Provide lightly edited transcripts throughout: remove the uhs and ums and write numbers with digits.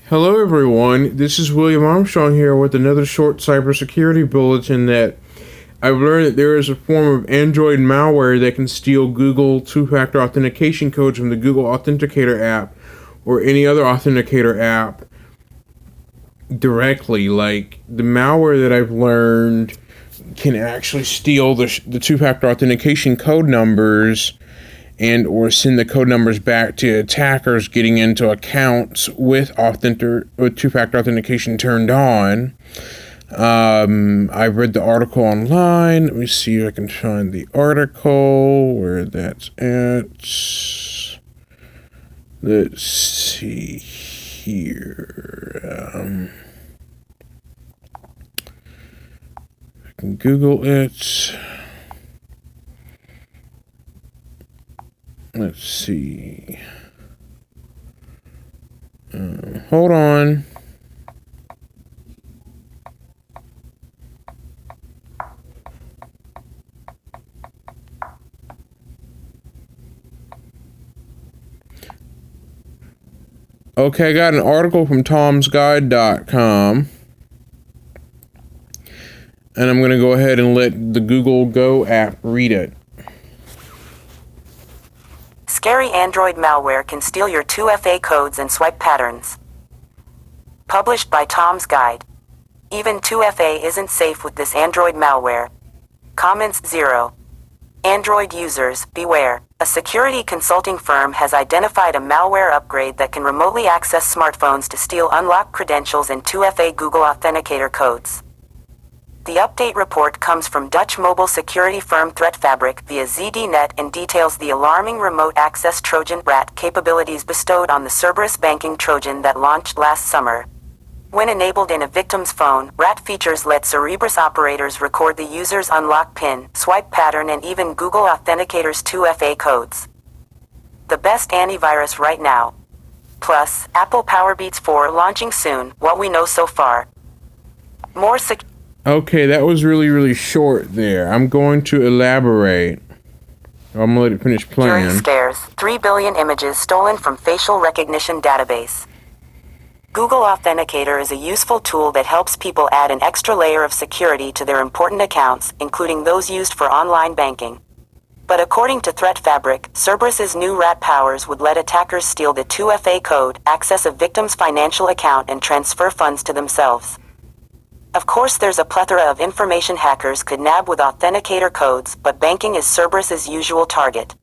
Hello everyone, this is William Armstrong here with another short cybersecurity bulletin that I've learned that there is a form of Android malware that can steal Google two-factor authentication codes from the Google Authenticator app or any other authenticator app directly. Like, the malware that I've learned can actually steal the two-factor authentication code numbers and or send the code numbers back to attackers getting into accounts with two-factor authentication turned on. I read the article online. Let me see if I can find the article where that's at. Let's see here. I can Google it. Let's see. Hold on. Okay, I got an article from tomsguide.com. And I'm going to go ahead and let the Google Go app read it. Scary Android malware can steal your 2FA codes and swipe patterns. Published by Tom's Guide. Even 2FA isn't safe with this Android malware. Comments 0. Android users, beware. A security consulting firm has identified a malware upgrade that can remotely access smartphones to steal unlocked credentials and 2FA Google Authenticator codes. The update report comes from Dutch mobile security firm ThreatFabric via ZDNet and details the alarming remote access Trojan RAT capabilities bestowed on the Cerberus banking Trojan that launched last summer. When enabled in a victim's phone, RAT features let Cerberus operators record the user's unlock PIN, swipe pattern, and even Google Authenticator's 2FA codes. The best antivirus right now. Plus, Apple PowerBeats 4 launching soon. What we know so far. More security. Okay, that was really short there. I'm going to elaborate. I'm going to let it finish playing. Security scares. 3 billion images stolen from facial recognition database. Google Authenticator is a useful tool that helps people add an extra layer of security to their important accounts, including those used for online banking. But according to ThreatFabric, Cerberus's new RAT powers would let attackers steal the 2FA code, access a victim's financial account, and transfer funds to themselves. Of course, there's a plethora of information hackers could nab with authenticator codes, but banking is Cerberus's usual target.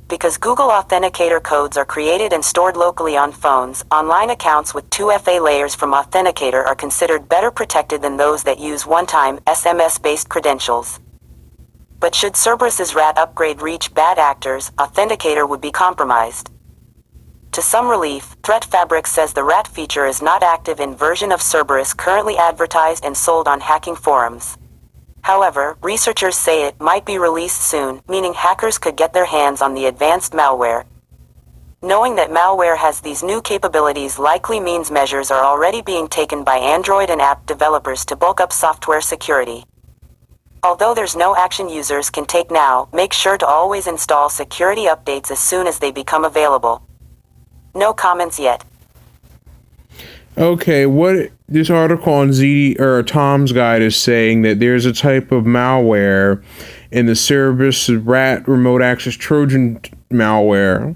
Because Google Authenticator codes are created and stored locally on phones, online accounts with 2FA layers from Authenticator are considered better protected than those that use one-time, SMS-based credentials. But should Cerberus's RAT upgrade reach bad actors, Authenticator would be compromised. To some relief, ThreatFabric says the RAT feature is not active in version of Cerberus currently advertised and sold on hacking forums. However, researchers say it might be released soon, meaning hackers could get their hands on the advanced malware. Knowing that malware has these new capabilities likely means measures are already being taken by Android and app developers to bulk up software security. Although there's no action users can take now, make sure to always install security updates as soon as they become available. No comments yet. Okay, what this article on Tom's Guide is saying that there's a type of malware in the Cerberus RAT remote access Trojan malware.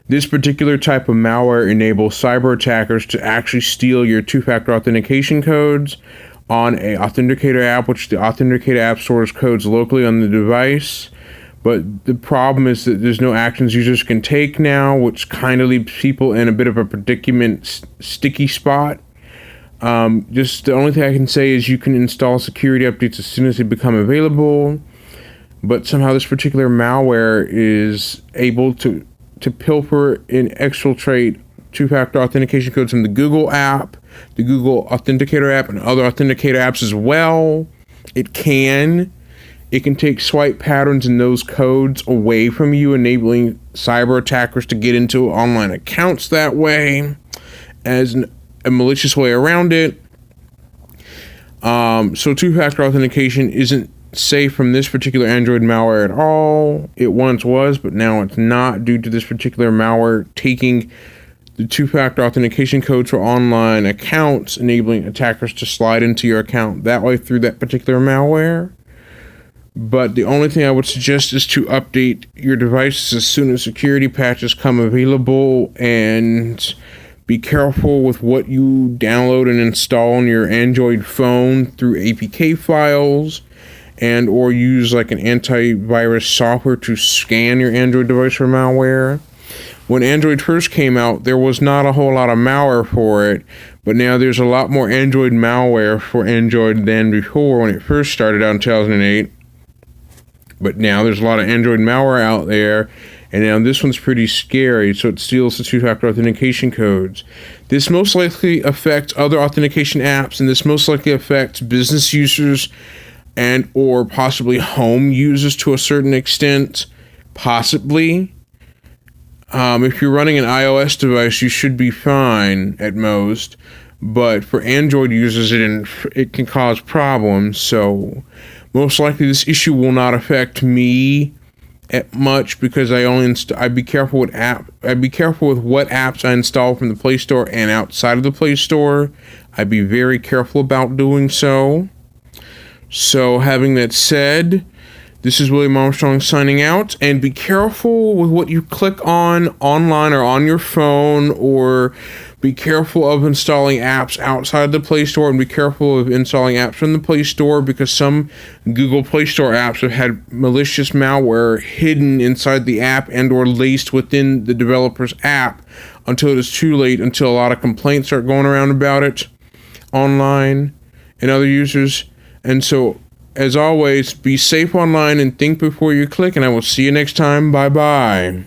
This particular type of malware enables cyber attackers to actually steal your two-factor authentication codes on a Authenticator app, which the Authenticator app stores codes locally on the device. But the problem is that there's no actions users can take now, which kind of leaves people in a bit of a predicament, sticky spot. Just the only thing I can say is you can install security updates as soon as they become available. But somehow this particular malware is able to pilfer and exfiltrate two-factor authentication codes from the Google app, the Google Authenticator app, and other Authenticator apps as well. It can take swipe patterns and those codes away from you, enabling cyber attackers to get into online accounts that way as a malicious way around it. So two-factor authentication isn't safe from this particular Android malware at all. It once was, but now it's not, due to this particular malware taking the two-factor authentication codes for online accounts, enabling attackers to slide into your account that way through that particular malware. But the only thing I would suggest is to update your devices as soon as security patches come available, and be careful with what you download and install on your Android phone through APK files, and or use like an antivirus software to scan your Android device for malware. When Android first came out, there was not a whole lot of malware for it, but now there's a lot more Android malware for Android than before when it first started out in 2008. But now there's a lot of Android malware out there, and now this one's pretty scary, so it steals the two-factor authentication codes. This most likely affects other authentication apps, and this most likely affects business users and or possibly home users to a certain extent. Possibly. If you're running an iOS device, you should be fine at most, but for Android users, it can cause problems, so most likely this issue will not affect me at much, because I'd be careful with what apps I install from the Play Store and outside of the Play Store. I'd be very careful about doing so. So having that said, this is William Armstrong signing out, and be careful with what you click on online or on your phone, or be careful of installing apps outside the Play Store, and be careful of installing apps from the Play Store, because some Google Play Store apps have had malicious malware hidden inside the app and or laced within the developer's app until it is too late, until a lot of complaints start going around about it online and other users. And so, as always, be safe online and think before you click, and I will see you next time. Bye-bye.